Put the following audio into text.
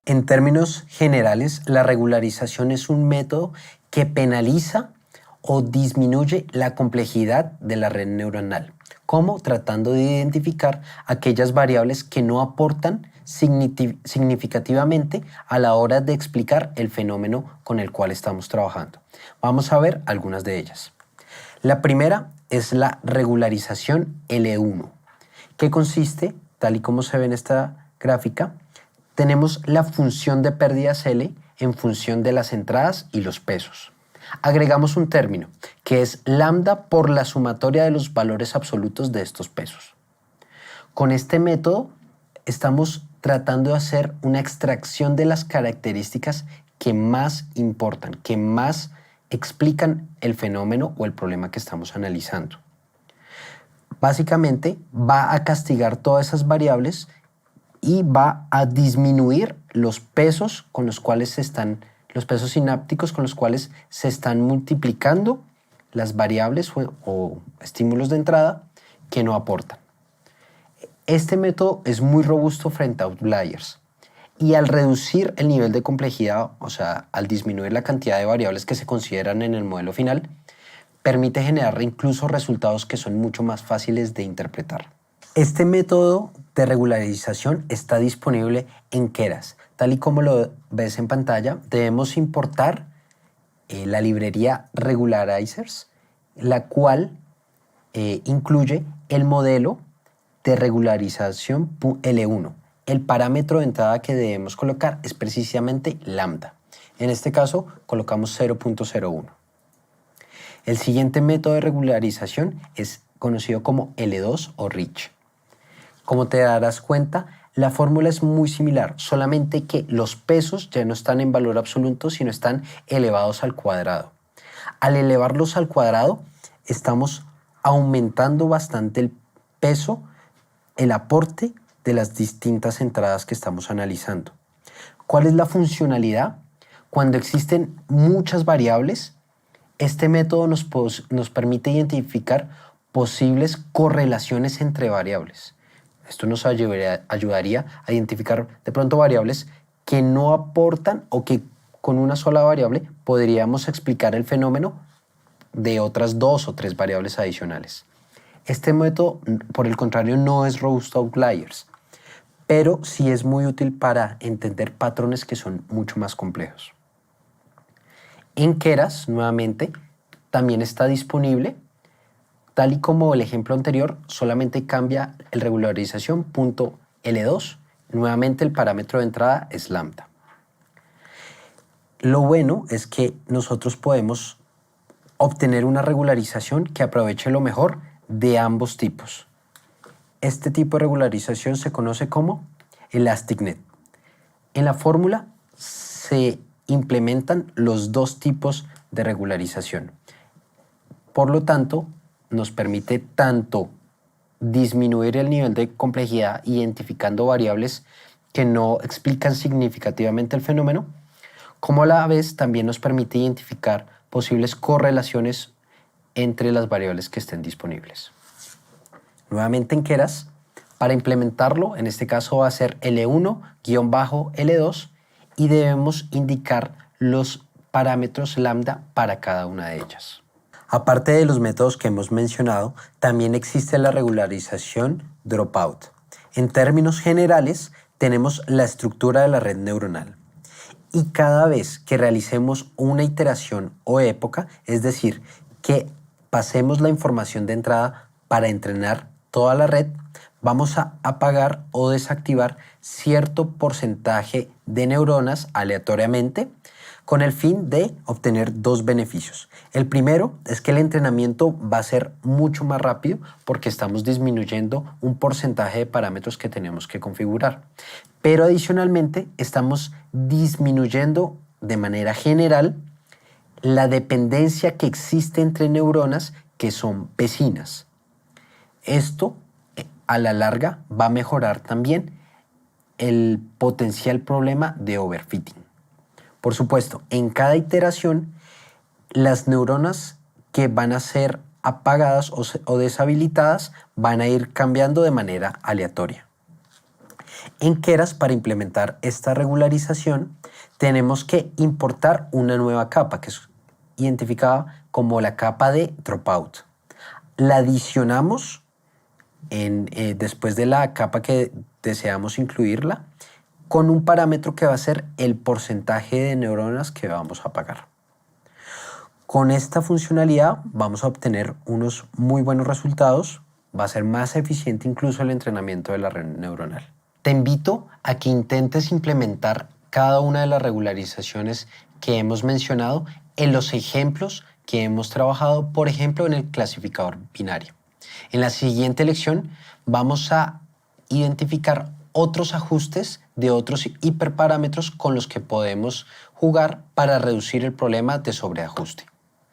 En términos generales, la regularización es un método que penaliza o disminuye la complejidad de la red neuronal, como tratando de identificar aquellas variables que no aportan significativamente a la hora de explicar el fenómeno con el cual estamos trabajando. Vamos a ver algunas de ellas. La primera es la regularización L1, que consiste, tal y como se ve en esta gráfica, tenemos la función de pérdidas L en función de las entradas y los pesos. Agregamos un término, que es lambda por la sumatoria de los valores absolutos de estos pesos. Con este método estamos tratando de hacer una extracción de las características que más importan, que más explican el fenómeno o el problema que estamos analizando. Básicamente va a castigar todas esas variables y va a disminuir los pesos con los cuales los pesos sinápticos con los cuales se están multiplicando las variables o estímulos de entrada que no aportan. Este método es muy robusto frente a outliers y al reducir el nivel de complejidad, o sea, al disminuir la cantidad de variables que se consideran en el modelo final, permite generar incluso resultados que son mucho más fáciles de interpretar. Este método de regularización está disponible en Keras. Tal y como lo ves en pantalla, debemos importar la librería Regularizers, la cual incluye el modelo de regularización L1. El parámetro de entrada que debemos colocar es precisamente lambda. En este caso, colocamos 0.01. El siguiente método de regularización es conocido como L2 o Rich. Como te darás cuenta, la fórmula es muy similar, solamente que los pesos ya no están en valor absoluto, sino están elevados al cuadrado. Al elevarlos al cuadrado, estamos aumentando bastante el peso, el aporte de las distintas entradas que estamos analizando. ¿Cuál es la funcionalidad? Cuando existen muchas variables, este método nos permite identificar posibles correlaciones entre variables. Esto nos ayudaría a identificar de pronto variables que no aportan o que con una sola variable podríamos explicar el fenómeno de otras 2 o 3 variables adicionales. Este método, por el contrario, no es robusto a outliers, pero sí es muy útil para entender patrones que son mucho más complejos. En Keras, nuevamente, también está disponible. Tal y como el ejemplo anterior, solamente cambia el regularización .L2. Nuevamente el parámetro de entrada es lambda. Lo bueno es que nosotros podemos obtener una regularización que aproveche lo mejor de ambos tipos. Este tipo de regularización se conoce como ElasticNet. En la fórmula se implementan los dos tipos de regularización. Por lo tanto, nos permite tanto disminuir el nivel de complejidad identificando variables que no explican significativamente el fenómeno, como a la vez también nos permite identificar posibles correlaciones entre las variables que estén disponibles. Nuevamente en Keras, para implementarlo, en este caso va a ser L1-L2 y debemos indicar los parámetros lambda para cada una de ellas. Aparte de los métodos que hemos mencionado, también existe la regularización dropout. En términos generales, tenemos la estructura de la red neuronal. Y cada vez que realicemos una iteración o época, es decir, que pasemos la información de entrada para entrenar toda la red, vamos a apagar o desactivar cierto porcentaje de neuronas aleatoriamente con el fin de obtener dos beneficios. El primero es que el entrenamiento va a ser mucho más rápido porque estamos disminuyendo un porcentaje de parámetros que tenemos que configurar. Pero adicionalmente estamos disminuyendo de manera general la dependencia que existe entre neuronas que son vecinas. Esto a la larga va a mejorar también el potencial problema de overfitting. Por supuesto, en cada iteración, las neuronas que van a ser apagadas o deshabilitadas van a ir cambiando de manera aleatoria. En Keras, para implementar esta regularización, tenemos que importar una nueva capa que es identificada como la capa de dropout. La adicionamos después de la capa que deseamos incluirla con un parámetro que va a ser el porcentaje de neuronas que vamos a pagar. Con esta funcionalidad vamos a obtener unos muy buenos resultados. Va a ser más eficiente incluso el entrenamiento de la red neuronal. Te invito a que intentes implementar cada una de las regularizaciones que hemos mencionado en los ejemplos que hemos trabajado, por ejemplo, en el clasificador binario. En la siguiente lección vamos a identificar otros ajustes de otros hiperparámetros con los que podemos jugar para reducir el problema de sobreajuste.